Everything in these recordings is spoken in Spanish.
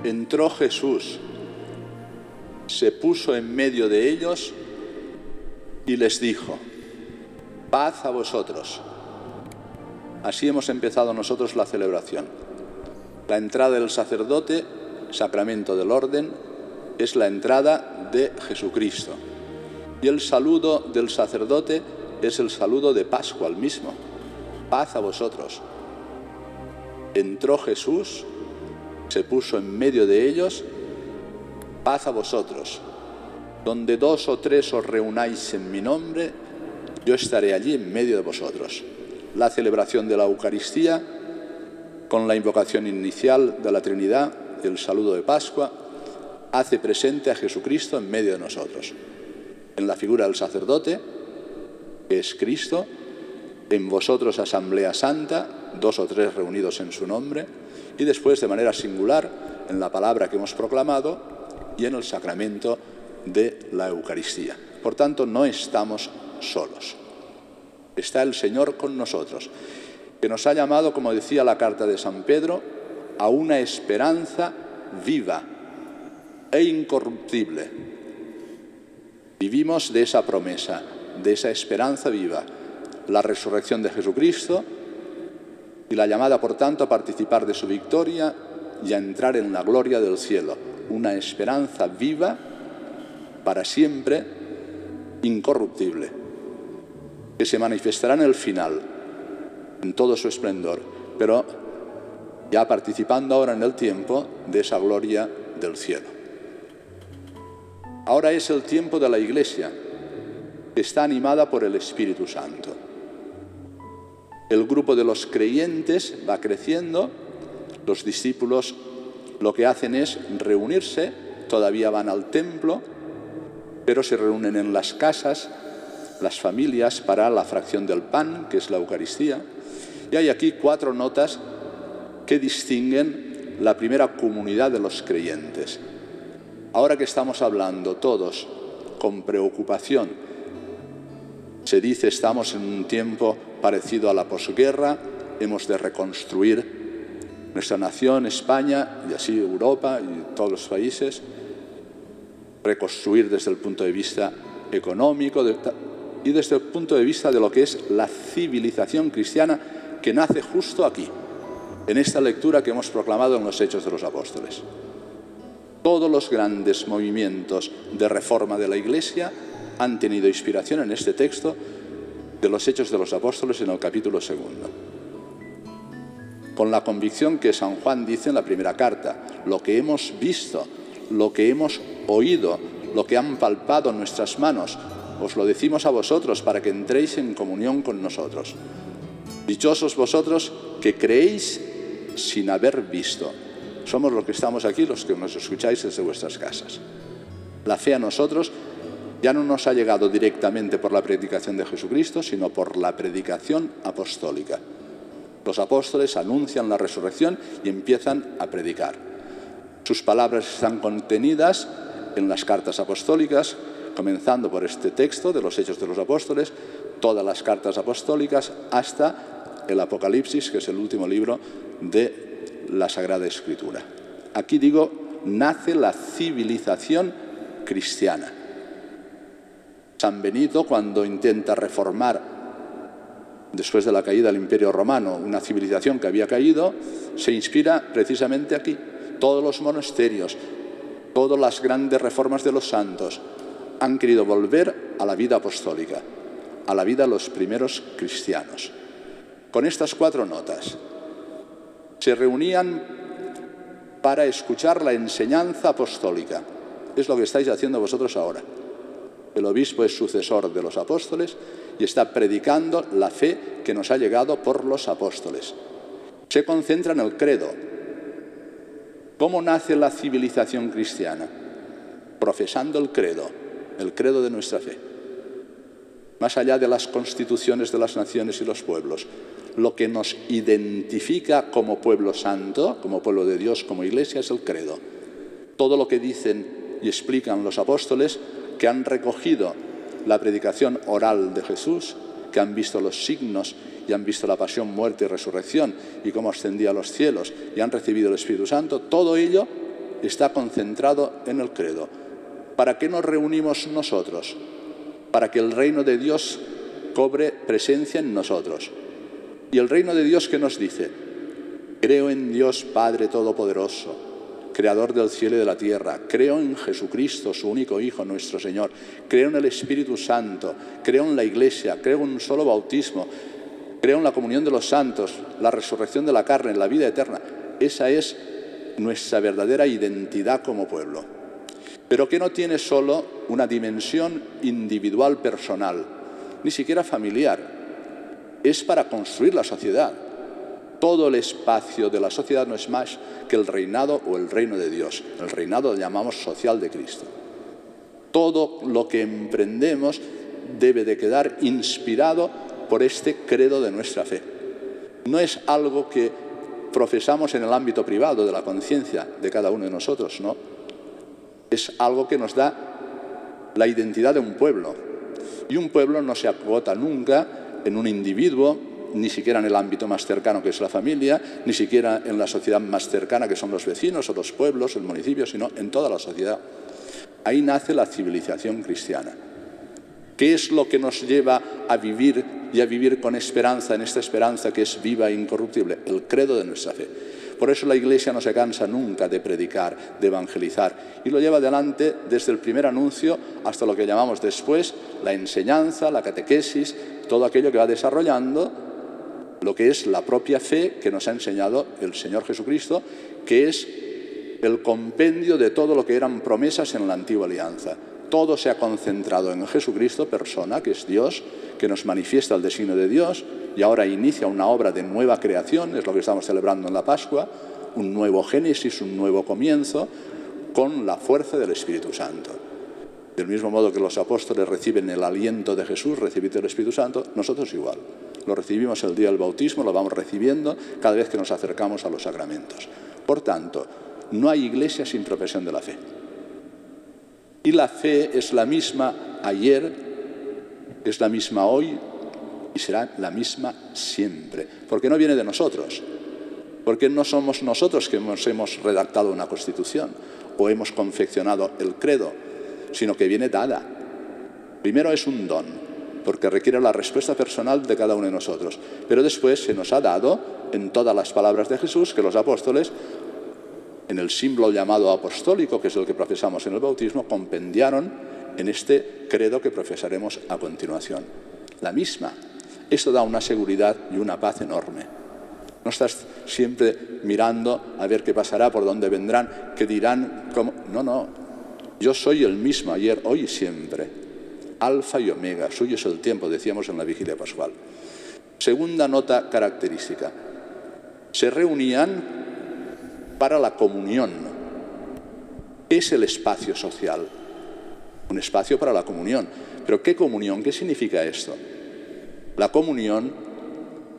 Entró Jesús, se puso en medio de ellos y les dijo: paz a vosotros. Así hemos empezado nosotros la celebración. La entrada del sacerdote, sacramento del orden, es la entrada de Jesucristo. Y el saludo del sacerdote es el saludo de Pascua, el mismo. Paz a vosotros. Entró Jesús, se puso en medio de ellos, paz a vosotros. Donde 2 o 3 os reunáis en mi nombre, yo estaré allí en medio de vosotros. La celebración de la Eucaristía, con la invocación inicial de la Trinidad y el saludo de Pascua, hace presente a Jesucristo en medio de nosotros. En la figura del sacerdote, que es Cristo, en vosotros Asamblea Santa, 2 o 3 reunidos en su nombre, y después de manera singular en la palabra que hemos proclamado y en el sacramento de la Eucaristía. Por tanto, no estamos solos. Está el Señor con nosotros, que nos ha llamado, como decía la carta de San Pedro, a una esperanza viva e incorruptible. Vivimos de esa promesa, de esa esperanza viva, la resurrección de Jesucristo y la llamada, por tanto, a participar de su victoria y a entrar en la gloria del cielo. Una esperanza viva, para siempre, incorruptible, que se manifestará en el final, en todo su esplendor, pero ya participando ahora en el tiempo de esa gloria del cielo. Ahora es el tiempo de la Iglesia, que está animada por el Espíritu Santo. El grupo de los creyentes va creciendo, los discípulos lo que hacen es reunirse, todavía van al templo, pero se reúnen en las casas, las familias, para la fracción del pan, que es la Eucaristía. Y hay aquí 4 notas que distinguen la primera comunidad de los creyentes. Ahora que estamos hablando todos con preocupación, se dice estamos en un tiempo parecido a la posguerra, hemos de reconstruir nuestra nación, España, y así Europa y todos los países, reconstruir desde el punto de vista económico y desde el punto de vista de lo que es la civilización cristiana, que nace justo aquí, en esta lectura que hemos proclamado en los Hechos de los Apóstoles. Todos los grandes movimientos de reforma de la Iglesia han tenido inspiración en este texto de los Hechos de los Apóstoles en el capítulo 2. Con la convicción que San Juan dice en la primera carta: lo que hemos visto, lo que hemos oído, lo que han palpado nuestras manos, os lo decimos a vosotros para que entréis en comunión con nosotros. Dichosos vosotros que creéis sin haber visto. Somos los que estamos aquí, los que nos escucháis desde vuestras casas. La fe a nosotros ya no nos ha llegado directamente por la predicación de Jesucristo, sino por la predicación apostólica. Los apóstoles anuncian la resurrección y empiezan a predicar. Sus palabras están contenidas en las cartas apostólicas, comenzando por este texto de los Hechos de los Apóstoles, todas las cartas apostólicas hasta el Apocalipsis, que es el último libro de la Sagrada Escritura. Aquí digo, nace la civilización cristiana. San Benito, cuando intenta reformar, después de la caída del Imperio Romano, una civilización que había caído, se inspira precisamente aquí. Todos los monasterios, todas las grandes reformas de los santos han querido volver a la vida apostólica, a la vida de los primeros cristianos. Con estas 4 notas, se reunían para escuchar la enseñanza apostólica. Es lo que estáis haciendo vosotros ahora. El obispo es sucesor de los apóstoles y está predicando la fe que nos ha llegado por los apóstoles. Se concentra en el credo. ¿Cómo nace la civilización cristiana? Profesando el credo de nuestra fe. Más allá de las constituciones de las naciones y los pueblos, lo que nos identifica como pueblo santo, como pueblo de Dios, como Iglesia, es el credo. Todo lo que dicen y explican los apóstoles, que han recogido la predicación oral de Jesús, que han visto los signos y han visto la pasión, muerte y resurrección y cómo ascendía a los cielos y han recibido el Espíritu Santo, todo ello está concentrado en el credo. ¿Para qué nos reunimos nosotros? Para que el reino de Dios cobre presencia en nosotros. Y el reino de Dios, ¿qué nos dice? Creo en Dios Padre Todopoderoso, Creador del cielo y de la tierra. Creo en Jesucristo, su único Hijo, nuestro Señor. Creo en el Espíritu Santo. Creo en la Iglesia. Creo en un solo bautismo. Creo en la comunión de los santos, la resurrección de la carne, la vida eterna. Esa es nuestra verdadera identidad como pueblo. Pero que no tiene solo una dimensión individual, personal, ni siquiera familiar. Es para construir la sociedad. Todo el espacio de la sociedad no es más que el reinado o el reino de Dios. El reinado lo llamamos social de Cristo. Todo lo que emprendemos debe de quedar inspirado por este credo de nuestra fe. No es algo que profesamos en el ámbito privado de la conciencia de cada uno de nosotros, no. Es algo que nos da la identidad de un pueblo. Y un pueblo no se agota nunca en un individuo, ni siquiera en el ámbito más cercano que es la familia, ni siquiera en la sociedad más cercana que son los vecinos o los pueblos, el municipio, sino en toda la sociedad. Ahí nace la civilización cristiana. ¿Qué es lo que nos lleva a vivir y a vivir con esperanza, en esta esperanza que es viva e incorruptible? El credo de nuestra fe. Por eso la Iglesia no se cansa nunca de predicar, de evangelizar, y lo lleva adelante desde el primer anuncio hasta lo que llamamos después la enseñanza, la catequesis, todo aquello que va desarrollando lo que es la propia fe que nos ha enseñado el Señor Jesucristo, que es el compendio de todo lo que eran promesas en la antigua alianza. Todo se ha concentrado en Jesucristo, persona, que es Dios, que nos manifiesta el designio de Dios y ahora inicia una obra de nueva creación, es lo que estamos celebrando en la Pascua, un nuevo Génesis, un nuevo comienzo, con la fuerza del Espíritu Santo. Del mismo modo que los apóstoles reciben el aliento de Jesús, recibid el Espíritu Santo, nosotros igual. Lo recibimos el día del bautismo, lo vamos recibiendo cada vez que nos acercamos a los sacramentos. Por tanto, no hay iglesia sin profesión de la fe. Y la fe es la misma ayer, es la misma hoy y será la misma siempre. Porque no viene de nosotros. Porque no somos nosotros que hemos redactado una constitución o hemos confeccionado el credo, sino que viene dada. Primero es un don, porque requiere la respuesta personal de cada uno de nosotros. Pero después se nos ha dado en todas las palabras de Jesús que los apóstoles, en el símbolo llamado apostólico, que es el que profesamos en el bautismo, compendiaron en este credo que profesaremos a continuación. La misma. Esto da una seguridad y una paz enorme. No estás siempre mirando a ver qué pasará, por dónde vendrán, qué dirán, cómo. No. Yo soy el mismo ayer, hoy y siempre. Alfa y omega. Suyo es el tiempo, decíamos en la vigilia pascual. Segunda nota característica. Se reunían para la comunión. ¿Qué es el espacio social? Un espacio para la comunión. ¿Pero qué comunión? ¿Qué significa esto? La comunión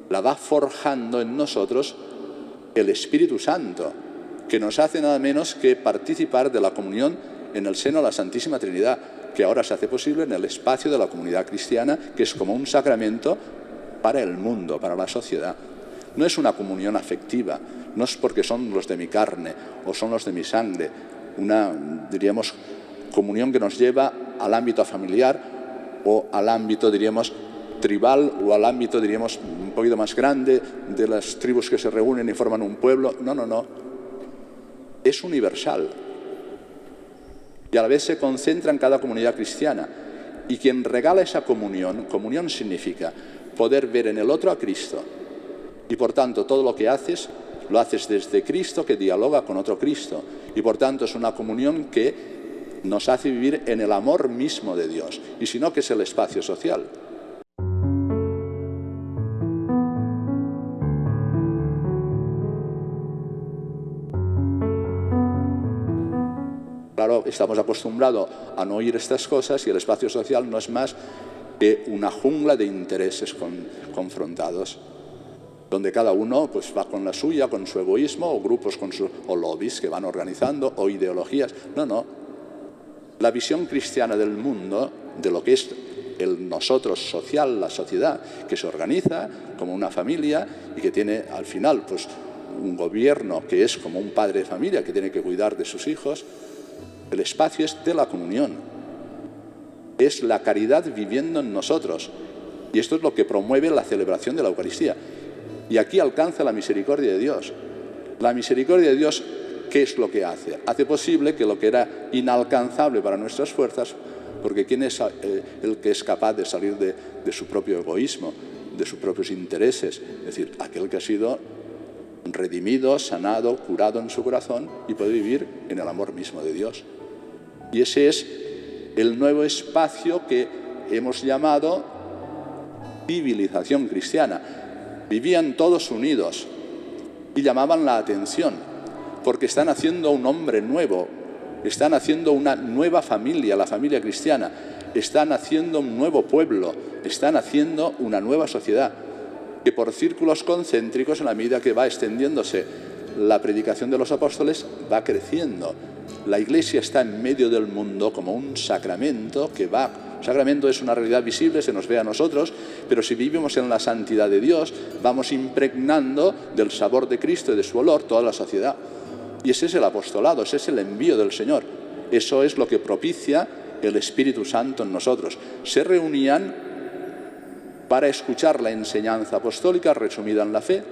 la va forjando en nosotros el Espíritu Santo, que nos hace nada menos que participar de la comunión en el seno de la Santísima Trinidad, que ahora se hace posible en el espacio de la comunidad cristiana, que es como un sacramento para el mundo, para la sociedad. No es una comunión afectiva, no es porque son los de mi carne o son los de mi sangre, una, diríamos, comunión que nos lleva al ámbito familiar o al ámbito, diríamos, tribal o al ámbito, diríamos, un poquito más grande de las tribus que se reúnen y forman un pueblo. No. Es universal. Y a la vez se concentra en cada comunidad cristiana. Y quien regala esa comunión significa poder ver en el otro a Cristo. Y por tanto, todo lo que haces, lo haces desde Cristo, que dialoga con otro Cristo. Y por tanto, es una comunión que nos hace vivir en el amor mismo de Dios. Y si no, que es el espacio social. Claro, estamos acostumbrados a no oír estas cosas y el espacio social no es más que una jungla de intereses confrontados, donde cada uno pues, va con la suya, con su egoísmo, o grupos o lobbies que van organizando, o ideologías. No. La visión cristiana del mundo, de lo que es el nosotros social, la sociedad, que se organiza como una familia y que tiene al final pues un gobierno que es como un padre de familia que tiene que cuidar de sus hijos. El espacio es de la comunión, es la caridad viviendo en nosotros, y esto es lo que promueve la celebración de la Eucaristía. Y aquí alcanza la misericordia de Dios. La misericordia de Dios, ¿qué es lo que hace? Hace posible que lo que era inalcanzable para nuestras fuerzas, porque ¿quién es el que es capaz de salir de su propio egoísmo, de sus propios intereses? Es decir, aquel que ha sido redimido, sanado, curado en su corazón y puede vivir en el amor mismo de Dios. Y ese es el nuevo espacio que hemos llamado civilización cristiana. Vivían todos unidos y llamaban la atención, porque están haciendo un hombre nuevo, están haciendo una nueva familia, la familia cristiana, están haciendo un nuevo pueblo, están haciendo una nueva sociedad, que por círculos concéntricos, en la medida que va extendiéndose la predicación de los apóstoles, va creciendo. La Iglesia está en medio del mundo como un sacramento que va. El sacramento es una realidad visible, se nos ve a nosotros, pero si vivimos en la santidad de Dios, vamos impregnando del sabor de Cristo y de su olor toda la sociedad. Y ese es el apostolado, ese es el envío del Señor. Eso es lo que propicia el Espíritu Santo en nosotros. Se reunían para escuchar la enseñanza apostólica resumida en la fe,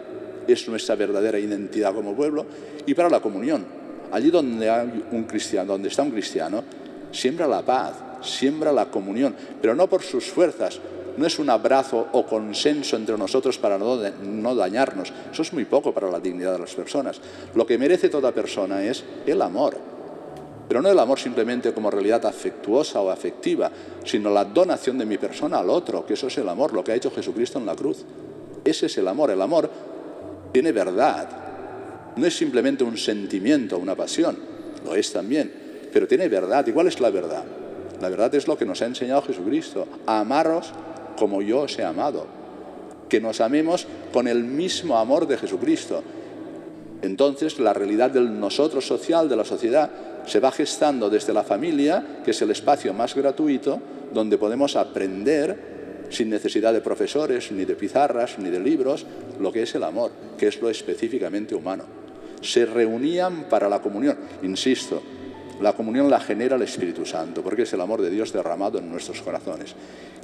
es nuestra verdadera identidad como pueblo, y para la comunión. Allí donde hay un cristiano, donde está un cristiano, siembra la paz, siembra la comunión, pero no por sus fuerzas. No es un abrazo o consenso entre nosotros para no dañarnos. Eso es muy poco para la dignidad de las personas. Lo que merece toda persona es el amor. Pero no el amor simplemente como realidad afectuosa o afectiva, sino la donación de mi persona al otro, que eso es el amor, lo que ha hecho Jesucristo en la cruz. Ese es el amor. El amor tiene verdad. No es simplemente un sentimiento, una pasión. Lo es también. Pero tiene verdad. ¿Y cuál es la verdad? La verdad es lo que nos ha enseñado Jesucristo. A amaros como yo os he amado. Que nos amemos con el mismo amor de Jesucristo. Entonces, la realidad del nosotros social, de la sociedad, se va gestando desde la familia, que es el espacio más gratuito, donde podemos aprender, sin necesidad de profesores, ni de pizarras, ni de libros, lo que es el amor, que es lo específicamente humano. Se reunían para la comunión. Insisto, la comunión la genera el Espíritu Santo, porque es el amor de Dios derramado en nuestros corazones,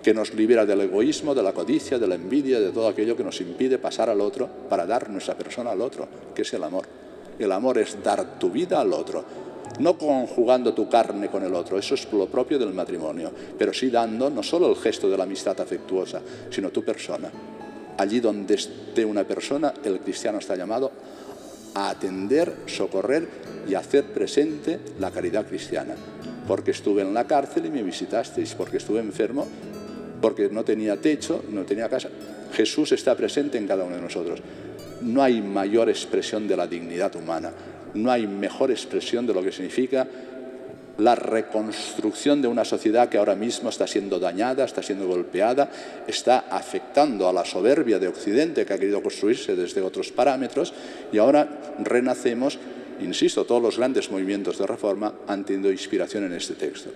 que nos libera del egoísmo, de la codicia, de la envidia, de todo aquello que nos impide pasar al otro para dar nuestra persona al otro, que es el amor. El amor es dar tu vida al otro, no conjugando tu carne con el otro, eso es lo propio del matrimonio, pero sí dando no solo el gesto de la amistad afectuosa, sino tu persona. Allí donde esté una persona, el cristiano está llamado a atender, socorrer y hacer presente la caridad cristiana. Porque estuve en la cárcel y me visitasteis, porque estuve enfermo, porque no tenía techo, no tenía casa. Jesús está presente en cada uno de nosotros. No hay mayor expresión de la dignidad humana, no hay mejor expresión de lo que significa la reconstrucción de una sociedad que ahora mismo está siendo dañada, está siendo golpeada, está afectando a la soberbia de Occidente, que ha querido construirse desde otros parámetros, y ahora renacemos. Insisto, todos los grandes movimientos de reforma han tenido inspiración en este texto.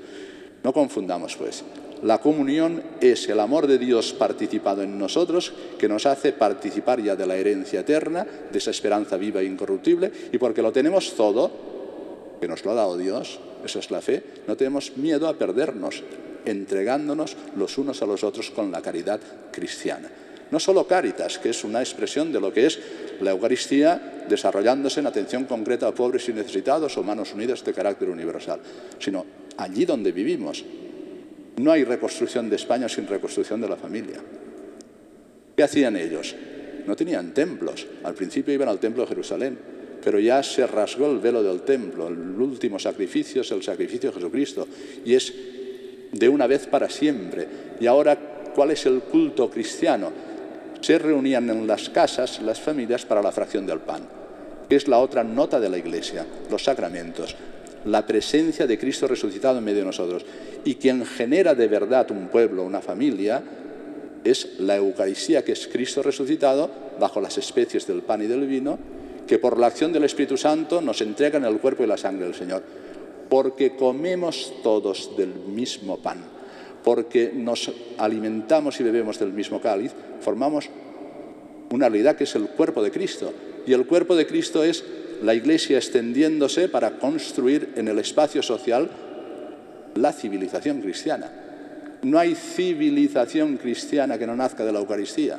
No confundamos, pues. La comunión es el amor de Dios participado en nosotros, que nos hace participar ya de la herencia eterna, de esa esperanza viva e incorruptible, y porque lo tenemos todo, que nos lo ha dado Dios, esa es la fe, no tenemos miedo a perdernos, entregándonos los unos a los otros con la caridad cristiana. No solo Cáritas, que es una expresión de lo que es la Eucaristía desarrollándose en atención concreta a pobres y necesitados o manos unidas de carácter universal, sino allí donde vivimos. No hay reconstrucción de España sin reconstrucción de la familia. ¿Qué hacían ellos? No tenían templos. Al principio iban al templo de Jerusalén, pero ya se rasgó el velo del templo. El último sacrificio es el sacrificio de Jesucristo y es de una vez para siempre. Y ahora, ¿cuál es el culto cristiano? Se reunían en las casas las familias para la fracción del pan, que es la otra nota de la Iglesia, los sacramentos, la presencia de Cristo resucitado en medio de nosotros. Y quien genera de verdad un pueblo, una familia, es la Eucaristía, que es Cristo resucitado bajo las especies del pan y del vino, que por la acción del Espíritu Santo nos entregan el cuerpo y la sangre del Señor. Porque comemos todos del mismo pan, porque nos alimentamos y bebemos del mismo cáliz, formamos una realidad que es el cuerpo de Cristo. Y el cuerpo de Cristo es la Iglesia extendiéndose para construir en el espacio social la civilización cristiana. No hay civilización cristiana que no nazca de la Eucaristía,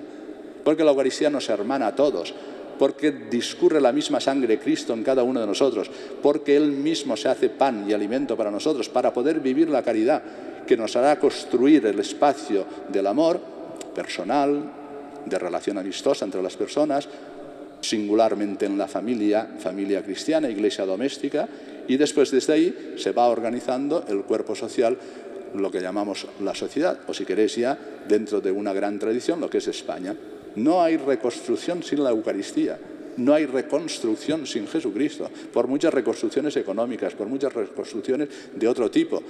porque la Eucaristía nos hermana a todos, porque discurre la misma sangre de Cristo en cada uno de nosotros, porque Él mismo se hace pan y alimento para nosotros, para poder vivir la caridad que nos hará construir el espacio del amor personal, de relación amistosa entre las personas, singularmente en la familia cristiana, iglesia doméstica, y después desde ahí se va organizando el cuerpo social, lo que llamamos la sociedad, o si queréis ya, dentro de una gran tradición, lo que es España. No hay reconstrucción sin la Eucaristía, no hay reconstrucción sin Jesucristo, por muchas reconstrucciones económicas, por muchas reconstrucciones de otro tipo.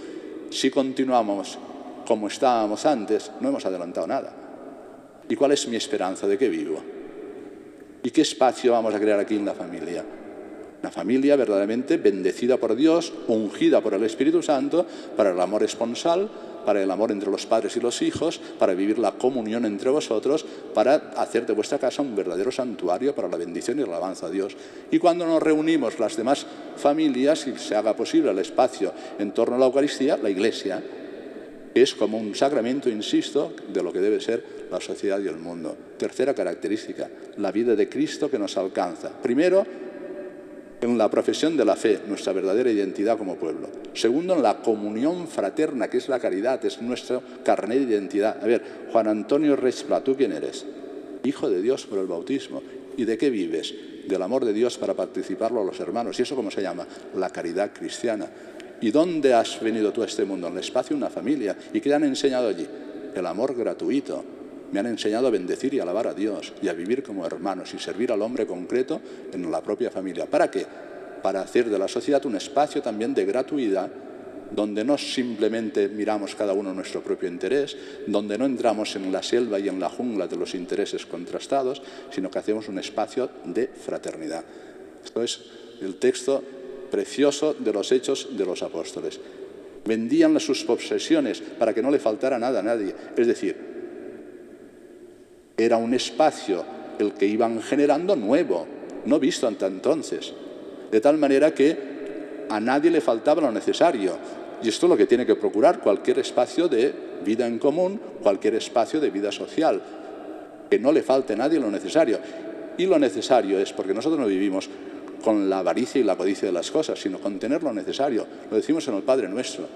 Si continuamos como estábamos antes, no hemos adelantado nada. ¿Y cuál es mi esperanza? ¿De qué vivo? ¿Y qué espacio vamos a crear aquí en la familia? Una familia verdaderamente bendecida por Dios, ungida por el Espíritu Santo, para el amor esponsal, para el amor entre los padres y los hijos, para vivir la comunión entre vosotros, para hacer de vuestra casa un verdadero santuario para la bendición y la alabanza a Dios. Y cuando nos reunimos las demás familias y se haga posible el espacio en torno a la Eucaristía, la Iglesia es como un sacramento, insisto, de lo que debe ser la sociedad y el mundo. Tercera característica, la vida de Cristo que nos alcanza. Primero, en la profesión de la fe, nuestra verdadera identidad como pueblo. Segundo, en la comunión fraterna, que es la caridad, es nuestro carnet de identidad. A ver, Juan Antonio Rechpla, ¿tú quién eres? Hijo de Dios por el bautismo. ¿Y de qué vives? Del amor de Dios para participarlo a los hermanos. ¿Y eso cómo se llama? La caridad cristiana. ¿Y dónde has venido tú a este mundo? En el espacio de una familia. ¿Y qué te han enseñado allí? El amor gratuito. Me han enseñado a bendecir y alabar a Dios y a vivir como hermanos y servir al hombre concreto en la propia familia. ¿Para qué? Para hacer de la sociedad un espacio también de gratuidad, donde no simplemente miramos cada uno nuestro propio interés, donde no entramos en la selva y en la jungla de los intereses contrastados, sino que hacemos un espacio de fraternidad. Esto es el texto precioso de los Hechos de los Apóstoles. Vendían sus posesiones para que no le faltara nada a nadie. Es decir, era un espacio el que iban generando nuevo, no visto hasta entonces. De tal manera que a nadie le faltaba lo necesario. Y esto es lo que tiene que procurar cualquier espacio de vida en común, cualquier espacio de vida social. Que no le falte a nadie lo necesario. Y lo necesario es, porque nosotros no vivimos con la avaricia y la codicia de las cosas, sino con tener lo necesario. Lo decimos en el Padre Nuestro.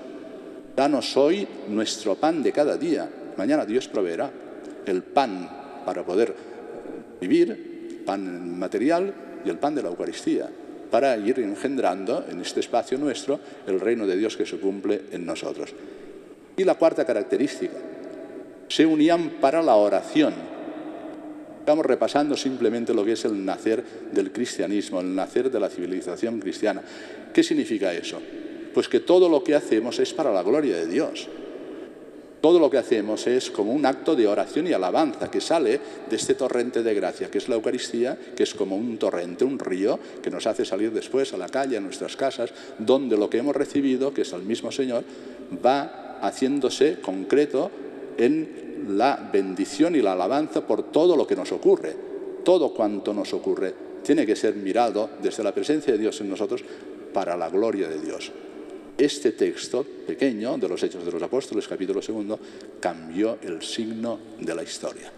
Danos hoy nuestro pan de cada día. Mañana Dios proveerá el pan para poder vivir, pan material y el pan de la Eucaristía, para ir engendrando en este espacio nuestro el reino de Dios que se cumple en nosotros. Y la cuarta característica, se unían para la oración. Estamos repasando simplemente lo que es el nacer del cristianismo, el nacer de la civilización cristiana. ¿Qué significa eso? Pues que todo lo que hacemos es para la gloria de Dios. Todo lo que hacemos es como un acto de oración y alabanza que sale de este torrente de gracia, que es la Eucaristía, que es como un torrente, un río, que nos hace salir después a la calle, a nuestras casas, donde lo que hemos recibido, que es el mismo Señor, va haciéndose concreto en la bendición y la alabanza por todo lo que nos ocurre. Todo cuanto nos ocurre tiene que ser mirado desde la presencia de Dios en nosotros para la gloria de Dios. Este texto pequeño de los Hechos de los Apóstoles, capítulo 2, cambió el signo de la historia.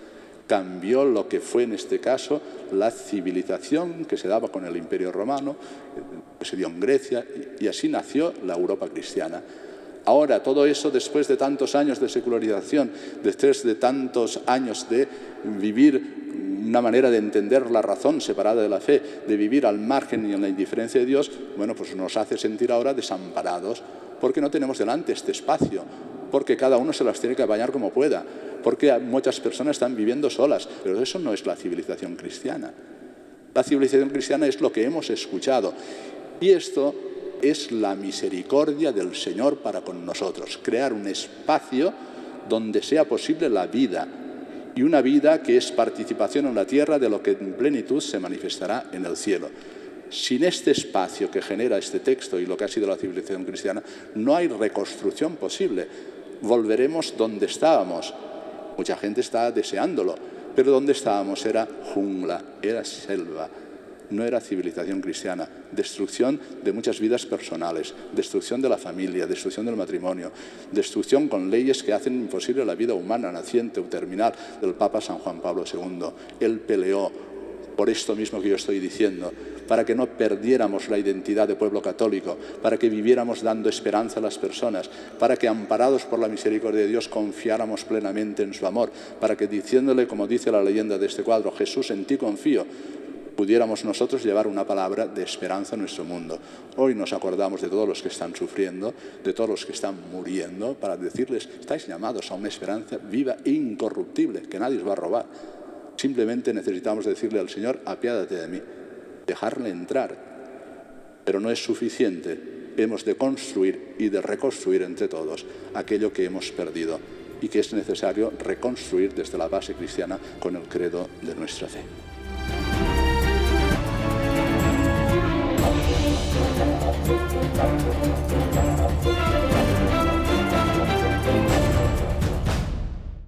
Cambió lo que fue en este caso la civilización que se daba con el Imperio Romano, que se dio en Grecia, y así nació la Europa cristiana. Ahora, todo eso, después de tantos años de secularización, después de tantos años de vivir una manera de entender la razón separada de la fe, de vivir al margen y en la indiferencia de Dios, bueno, pues nos hace sentir ahora desamparados, porque no tenemos delante este espacio, porque cada uno se las tiene que apañar como pueda, porque muchas personas están viviendo solas, pero eso no es la civilización cristiana. La civilización cristiana es lo que hemos escuchado, y esto es la misericordia del Señor para con nosotros, crear un espacio donde sea posible la vida, y una vida que es participación en la tierra de lo que en plenitud se manifestará en el cielo. Sin este espacio que genera este texto y lo que ha sido la civilización cristiana, no hay reconstrucción posible. volveremos donde estábamos. Mucha gente está deseándolo, pero donde estábamos era jungla, era selva. No era civilización cristiana, destrucción de muchas vidas personales, destrucción de la familia, destrucción del matrimonio, destrucción con leyes que hacen imposible la vida humana, naciente o terminal del Papa San Juan Pablo II. Él peleó por esto mismo que yo estoy diciendo, para que no perdiéramos la identidad de pueblo católico, para que viviéramos dando esperanza a las personas, para que, amparados por la misericordia de Dios, confiáramos plenamente en su amor, para que, diciéndole, como dice la leyenda de este cuadro, Jesús, en ti confío, pudiéramos nosotros llevar una palabra de esperanza a nuestro mundo. Hoy nos acordamos de todos los que están sufriendo, de todos los que están muriendo, para decirles, estáis llamados a una esperanza viva e incorruptible, que nadie os va a robar. Simplemente necesitamos decirle al Señor, apiádate de mí, dejarle entrar. Pero no es suficiente, hemos de construir y de reconstruir entre todos aquello que hemos perdido y que es necesario reconstruir desde la base cristiana con el credo de nuestra fe.